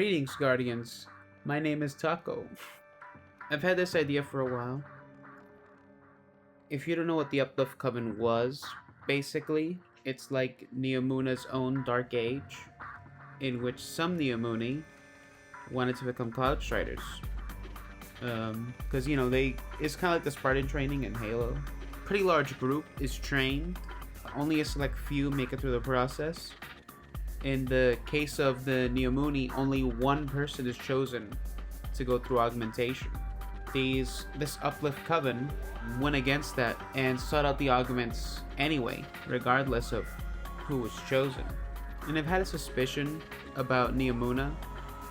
Greetings, Guardians. My name is Taco. I've had this idea for a while. If you don't know what the Uplift Coven was, basically, it's like Neomuna's own Dark Age, in which some Neomuni wanted to become Cloud Striders. Because, it's kind of like the Spartan training in Halo. Pretty large group is trained, only a select few make it through the process. In the case of the Neomuni, only one person is chosen to go through augmentation. This Uplift Coven went against that and sought out the augments anyway, regardless of who was chosen. And I've had a suspicion about Neomuna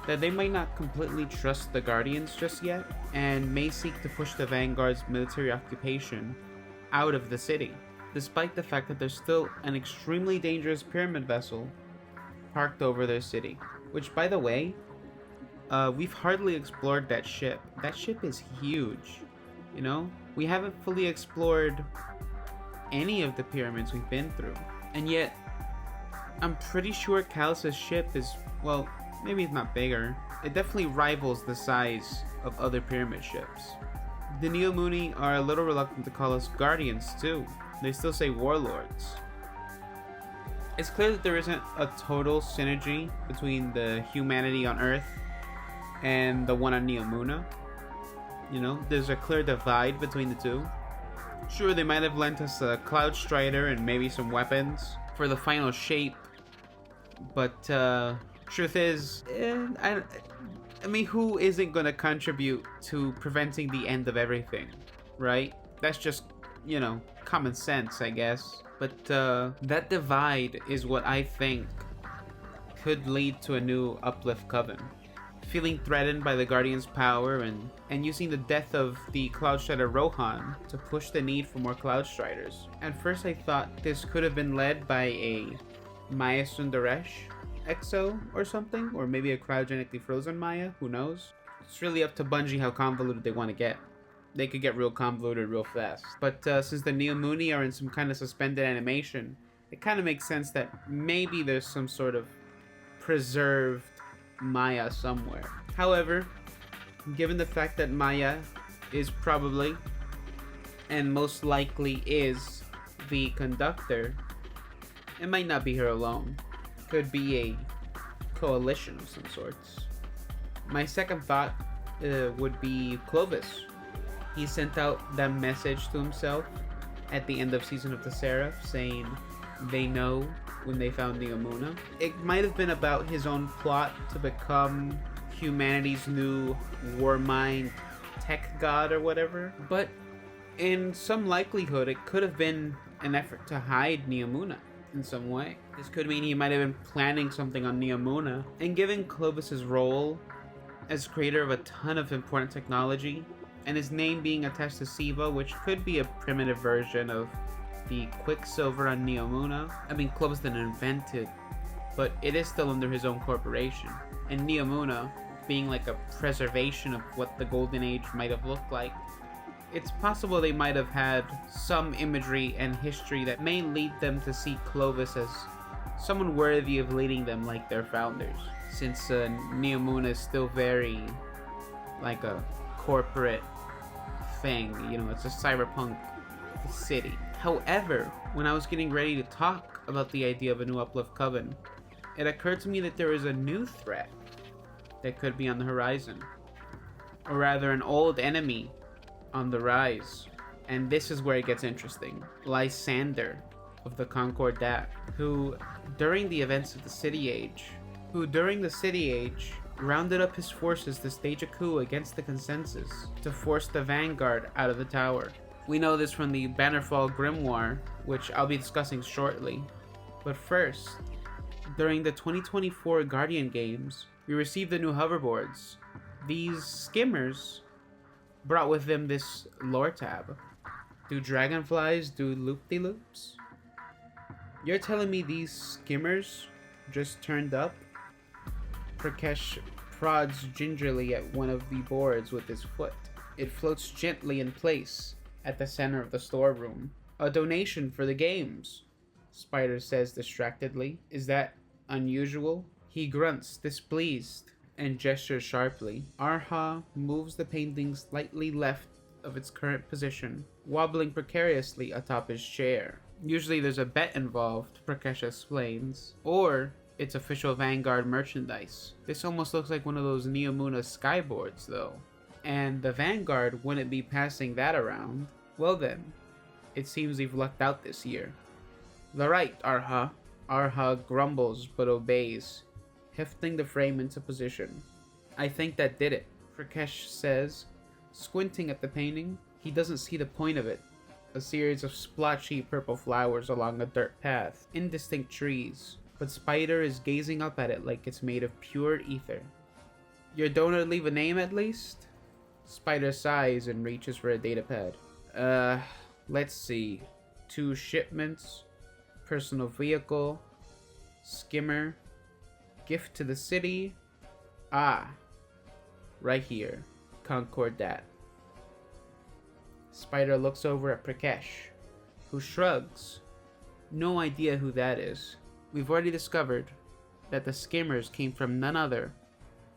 that they might not completely trust the Guardians just yet, and may seek to push the Vanguard's military occupation out of the city, despite the fact that there's still an extremely dangerous pyramid vessel parked over their city. Which, by the way, we've hardly explored that ship. That ship is huge, We haven't fully explored any of the pyramids we've been through. And yet, I'm pretty sure Calus's ship is, well, maybe it's not bigger. It definitely rivals the size of other pyramid ships. The Neomuni are a little reluctant to call us Guardians too. They still say Warlords. It's clear that there isn't a total synergy between the humanity on Earth and the one on Neomuna. There's a clear divide between the two. Sure, they might have lent us a Cloud Strider and maybe some weapons for the final shape, but truth is, who isn't going to contribute to preventing the end of everything, right? That's just, common sense, I guess. But that divide is what I think could lead to a new Uplift Coven. Feeling threatened by the Guardian's power and using the death of the Cloud Strider Rohan to push the need for more Cloud Striders. At first I thought this could have been led by a Maya Sundaresh exo or something, or maybe a cryogenically frozen Maya, who knows? It's really up to Bungie how convoluted they want to get. They could get real convoluted real fast. But since the Neomuni are in some kind of suspended animation, it kind of makes sense that maybe there's some sort of preserved Maya somewhere. However, given the fact that Maya is probably, and most likely is, the conductor, it might not be her alone. Could be a coalition of some sorts. My second thought would be Clovis. He sent out that message to himself at the end of Season of the Seraph saying they know when they found Neomuna. It might have been about his own plot to become humanity's new war mind tech god or whatever, but in some likelihood it could have been an effort to hide Neomuna in some way. This could mean he might have been planning something on Neomuna, and given Clovis's role as creator of a ton of important technology, and his name being attached to Siva, which could be a primitive version of the Quicksilver on Neomuna. Clovis didn't invent it, but it is still under his own corporation. And Neomuna being like a preservation of what the Golden Age might have looked like, it's possible they might have had some imagery and history that may lead them to see Clovis as someone worthy of leading them like their founders. Since Neomuna is still very like a corporate thing, it's a cyberpunk city. However, when I was getting ready to talk about the idea of a new Uplift Coven, it occurred to me that there is a new threat that could be on the horizon. Or rather, an old enemy on the rise. And this is where it gets interesting. Lysander of the Concord Dat, who during the City Age, rounded up his forces to stage a coup against the Consensus to force the Vanguard out of the tower. We know this from the Bannerfall Grimoire, which I'll be discussing shortly. But first, during the 2024 Guardian games, we received the new hoverboards. These skimmers brought with them this lore tab. Do Dragonflies do loop-de-loops? You're telling me these skimmers just turned up? Prakesh prods gingerly at one of the boards with his foot. It floats gently in place at the center of the storeroom. A donation for the games, Spider says distractedly. Is that unusual? He grunts, displeased, and gestures sharply. Arha moves the painting slightly left of its current position, wobbling precariously atop his chair. Usually there's a bet involved, Prakash explains, or it's official Vanguard merchandise. This almost looks like one of those Neomuna skyboards though. And the Vanguard wouldn't be passing that around. Well then, it seems we've lucked out this year. The right, Arha. Arha grumbles but obeys, hefting the frame into position. I think that did it, Prakash says, squinting at the painting. He doesn't see the point of it. A series of splotchy purple flowers along a dirt path, indistinct trees, but Spider is gazing up at it like it's made of pure ether. Your donor leave a name at least? Spider sighs and reaches for a datapad. Let's see. 2 shipments, personal vehicle, skimmer, gift to the city. Ah, right here, Concordat. Spider looks over at Prakash, who shrugs. No idea who that is. We've already discovered that the skimmers came from none other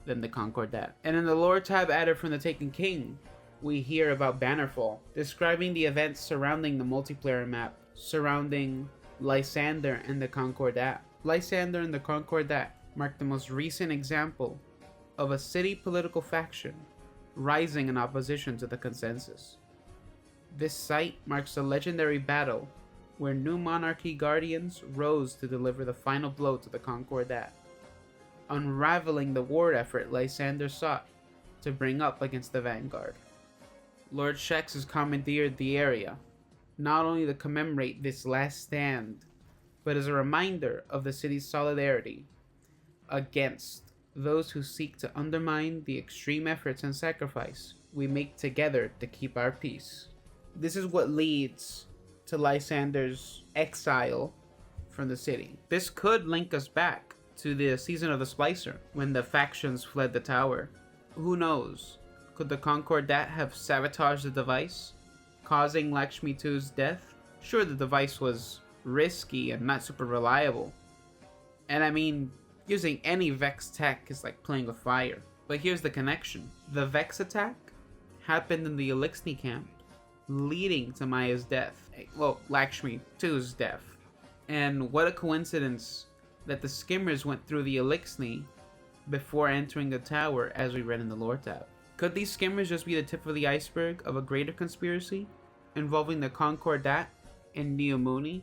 than the Concordat. And in the lore tab added from the Taken King, we hear about Bannerfall, describing the events surrounding the multiplayer map, surrounding Lysander and the Concordat. Lysander and the Concordat mark the most recent example of a city political faction rising in opposition to the consensus. This site marks a legendary battle where New Monarchy Guardians rose to deliver the final blow to the Concordat, unraveling the war effort Lysander sought to bring up against the Vanguard. Lord Shex has commandeered the area, not only to commemorate this last stand, but as a reminder of the city's solidarity against those who seek to undermine the extreme efforts and sacrifice we make together to keep our peace. This is what leads to Lysander's exile from the city. This could link us back to the season of the Splicer, when the factions fled the tower. Who knows? Could the Concordat have sabotaged the device, causing Lakshmi 2's death? Sure, the device was risky and not super reliable. And I mean, using any Vex tech is like playing with fire. But here's the connection. The Vex attack happened in the Elixni camp, leading to Maya's death. Well, Lakshmi 2's death. And what a coincidence that the skimmers went through the Elixni before entering the tower, as we read in the lore tab. Could these skimmers just be the tip of the iceberg of a greater conspiracy involving the Concordat and Neomuni,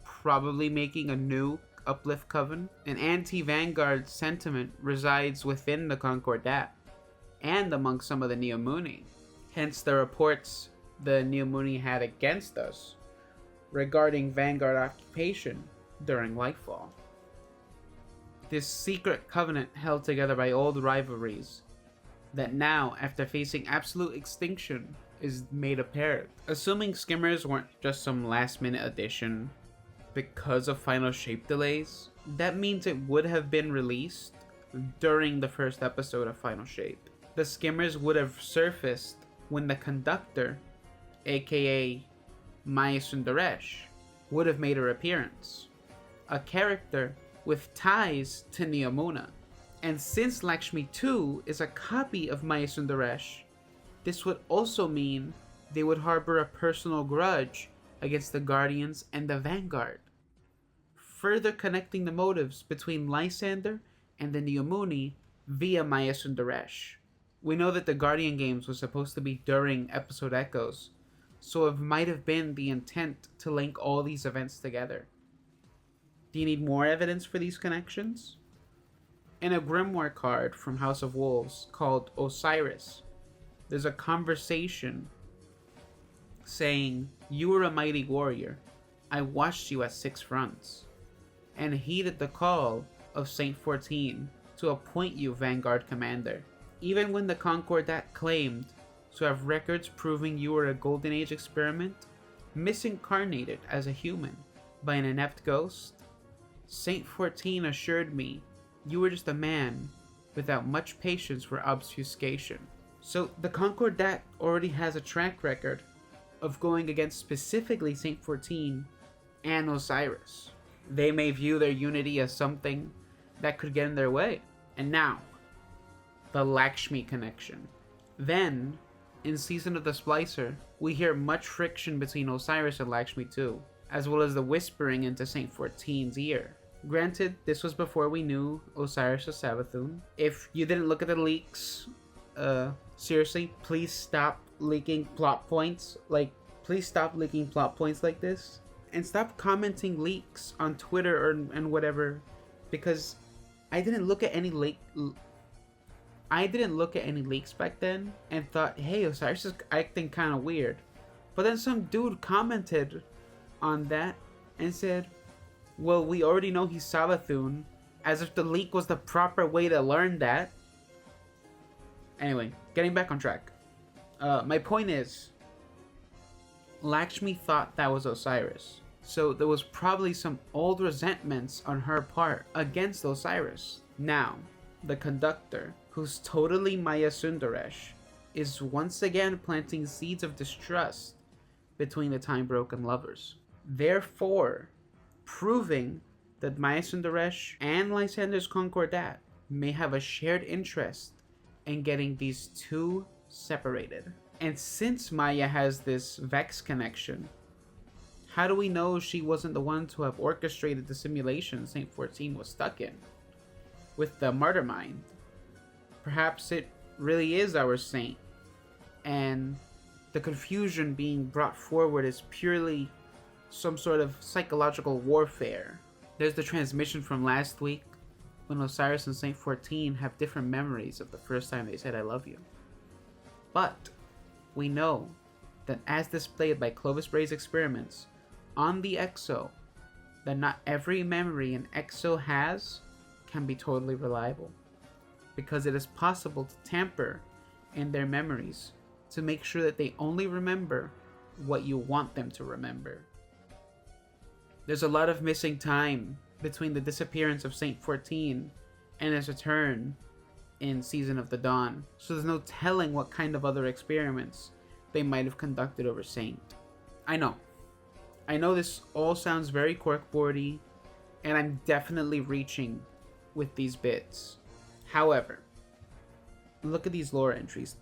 probably making a new Uplift coven? An anti-Vanguard sentiment resides within the Concordat and among some of the Neomuni, hence the reports the Neomuni had against us regarding Vanguard occupation during Lightfall. This secret covenant held together by old rivalries that now, after facing absolute extinction, is made apparent. Assuming skimmers weren't just some last minute addition because of final shape delays, that means it would have been released during the first episode of Final Shape. The skimmers would have surfaced when the conductor, aka Maya Sundaresh, would have made her appearance, a character with ties to Neomuna. And since Lakshmi 2 is a copy of Maya Sundaresh, this would also mean they would harbor a personal grudge against the Guardians and the Vanguard, further connecting the motives between Lysander and the Neomuni via Maya Sundaresh. We know that the Guardian games was supposed to be during episode echoes, so it might have been the intent to link all these events together. Do you need more evidence for these connections? In a grimoire card from House of Wolves called Osiris, there's a conversation saying, "You were a mighty warrior. I watched you at 6 fronts, and heeded the call of Saint 14 to appoint you Vanguard Commander. Even when the Concordat claimed to have records proving you were a Golden Age experiment, misincarnated as a human by an inept ghost, Saint 14 assured me you were just a man without much patience for obfuscation." So the Concordat already has a track record of going against specifically Saint 14 and Osiris. They may view their unity as something that could get in their way. And now, the Lakshmi connection. Then, in Season of the Splicer, we hear much friction between Osiris and Lakshmi too, as well as the whispering into Saint 14's ear. Granted, this was before we knew Osiris was Savathun. If you didn't look at the leaks, seriously, please stop leaking plot points. Please stop leaking plot points like this. And stop commenting leaks on Twitter and whatever, because I didn't look at any leaks back then and thought, hey, Osiris is acting kind of weird. But then some dude commented on that and said, well, we already know he's Savathun, as if the leak was the proper way to learn that. Anyway, getting back on track. My point is, Lakshmi thought that was Osiris. So there was probably some old resentments on her part against Osiris. Now, the conductor, who's totally Maya Sundaresh, is once again planting seeds of distrust between the time-broken lovers. Therefore, proving that Maya Sundaresh and Lysander's Concordat may have a shared interest in getting these two separated. And since Maya has this Vex connection, how do we know she wasn't the one to have orchestrated the simulation Saint 14 was stuck in with the Martyr Mind? Perhaps it really is our saint, and the confusion being brought forward is purely some sort of psychological warfare. There's the transmission from last week when Osiris and Saint 14 have different memories of the first time they said I love you. But we know that as displayed by Clovis Bray's experiments on the Exo, that not every memory an Exo has can be totally reliable, because it is possible to tamper in their memories to make sure that they only remember what you want them to remember. There's a lot of missing time between the disappearance of Saint 14 and his return in Season of the Dawn, so there's no telling what kind of other experiments they might have conducted over Saint. I know this all sounds very corkboardy, and I'm definitely reaching with these bits. However, look at these lore entries.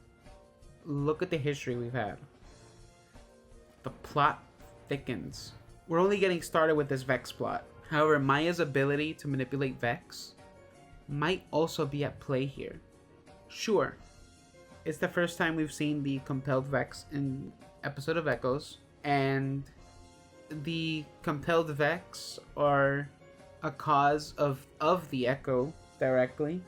Look at the history we've had. The plot thickens. We're only getting started with this Vex plot. However, Maya's ability to manipulate Vex might also be at play here. Sure, it's the first time we've seen the compelled Vex in Episode of Echoes, and the compelled Vex are a cause of the Echo directly,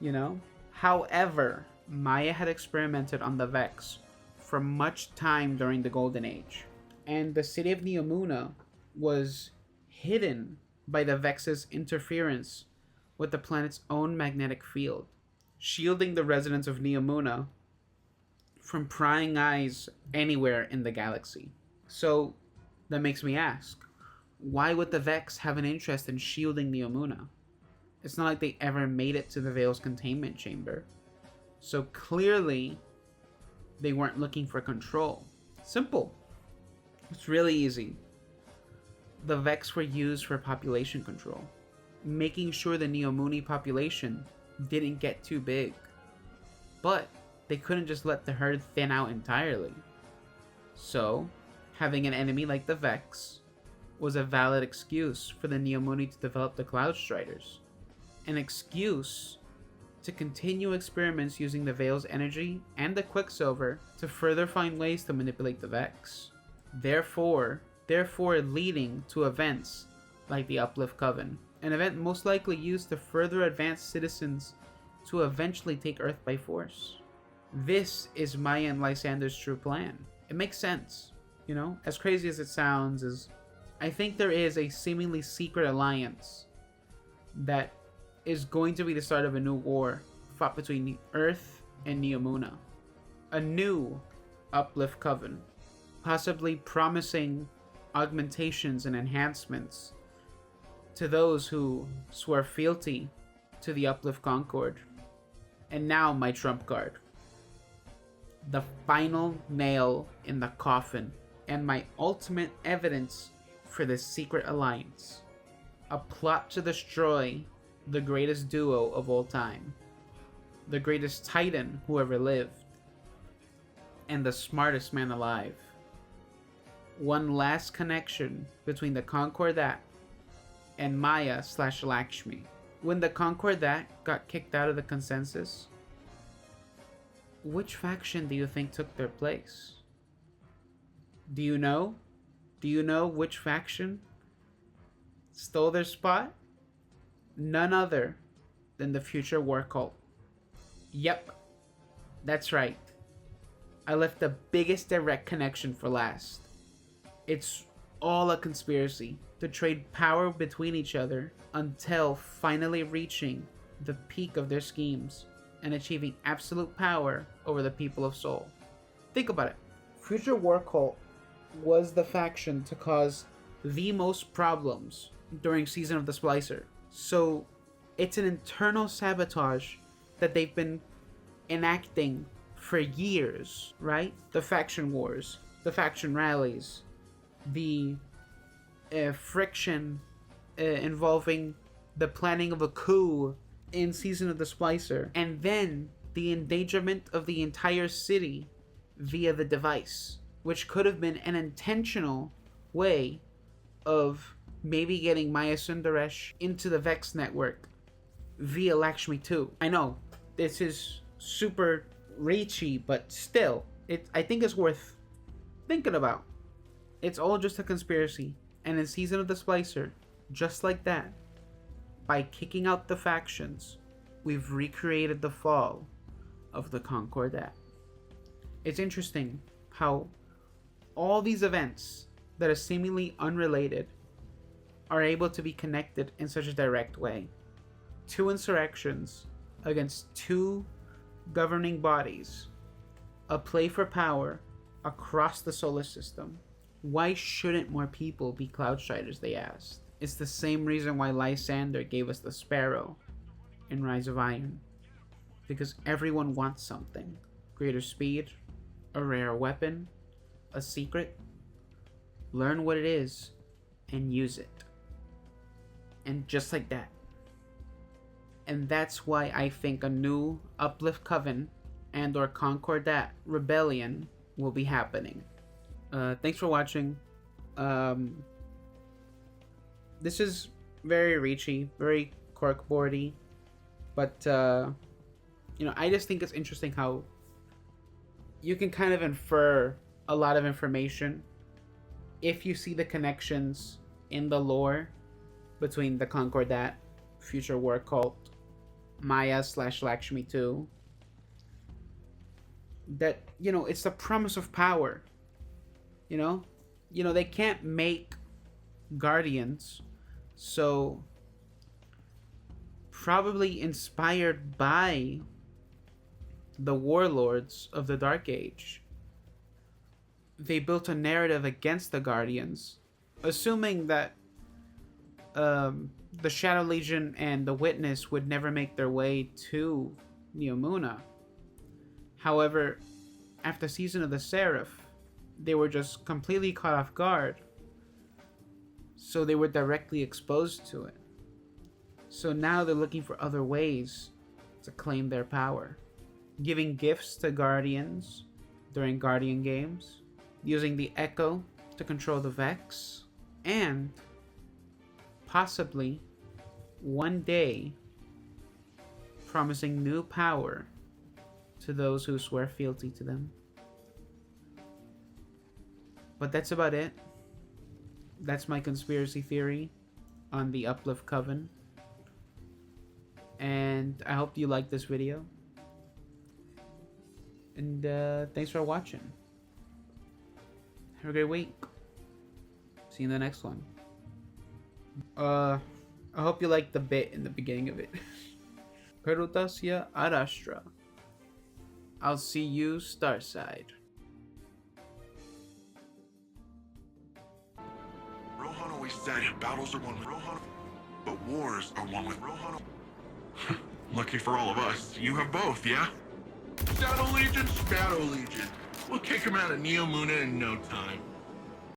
you know? However, Maya had experimented on the Vex for much time during the Golden Age, and the city of Neomuna was hidden by the Vex's interference with the planet's own magnetic field, shielding the residents of Neomuna from prying eyes anywhere in the galaxy. So that makes me ask, why would the Vex have an interest in shielding Neomuna? It's not like they ever made it to the Veil's containment chamber. So clearly, they weren't looking for control. Simple. It's really easy. The Vex were used for population control, making sure the Neomuni population didn't get too big. But they couldn't just let the herd thin out entirely. So, having an enemy like the Vex was a valid excuse for the Neomuni to develop the Cloud Striders. An excuse to continue experiments using the Veil's energy and the Quicksilver to further find ways to manipulate the Vex. Therefore leading to events like the Uplift Coven, an event most likely used to further advance citizens to eventually take Earth by force. This is Maya and Lysander's true plan. It makes sense, you know? As crazy as it sounds, I think there is a seemingly secret alliance that is going to be the start of a new war fought between Earth and Neomuna. A new Uplift Coven, possibly promising augmentations and enhancements to those who swear fealty to the Uplift Concord. And now my trump card. The final nail in the coffin and my ultimate evidence for this secret alliance. A plot to destroy the greatest duo of all time. the greatest titan who ever lived, and the smartest man alive. One last connection between the Concordat and Maya/Lakshmi. When the Concordat got kicked out of the consensus, which faction do you think took their place? Do you know? Do you know which faction stole their spot? None other than the Future War Cult. Yep, that's right. I left the biggest direct connection for last. It's all a conspiracy to trade power between each other until finally reaching the peak of their schemes and achieving absolute power over the people of Sol. Think about it. Future War Cult was the faction to cause the most problems during Season of the Splicer. So it's an internal sabotage that they've been enacting for years, right? The faction wars, the faction rallies, the friction involving the planning of a coup in Season of the Splicer, and then the endangerment of the entire city via the device, which could have been an intentional way of maybe getting Maya Sundaresh into the Vex network via Lakshmi 2. I know, this is super reachy, but still, I think it's worth thinking about. It's all just a conspiracy, and in Season of the Splicer, just like that, by kicking out the factions, we've recreated the fall of the Concordat. It's interesting how all these events that are seemingly unrelated are able to be connected in such a direct way. Two insurrections against two governing bodies, a play for power across the solar system. Why shouldn't more people be Cloudstriders, they asked. It's the same reason why Lysander gave us the Sparrow in Rise of Iron. Because everyone wants something. Greater speed, a rare weapon, a secret. Learn what it is and use it. And just like that. And that's why I think a new Uplift Coven and or Concordat Rebellion will be happening. Thanks for watching. This is very reachy, very corkboardy, but I just think it's interesting how you can kind of infer a lot of information if you see the connections in the lore between the Concordat, Future War Cult, Maya/Lakshmi 2. That, it's the promise of power. They can't make Guardians, so probably inspired by the warlords of the Dark Age, they built a narrative against the Guardians, assuming that the Shadow Legion and the Witness would never make their way to Neomuna. However, after Season of the Seraph, they were just completely caught off guard, so they were directly exposed to it. So now they're looking for other ways to claim their power, giving gifts to Guardians during Guardian games, using the Echo to control the Vex, and possibly one day promising new power to those who swear fealty to them. But that's about it. That's my conspiracy theory on the Uplift Coven. And I hope you liked this video. And thanks for watching. Have a great week. See you in the next one. I hope you liked the bit in the beginning of it. Perutasya Arashtra. I'll see you Starside. Rohan always said battles are won with Rohan, but wars are won with Rohan. Lucky for all of us, you have both, yeah? Shadow Legion, Shadow Legion. We'll kick him out of Neomuna in no time.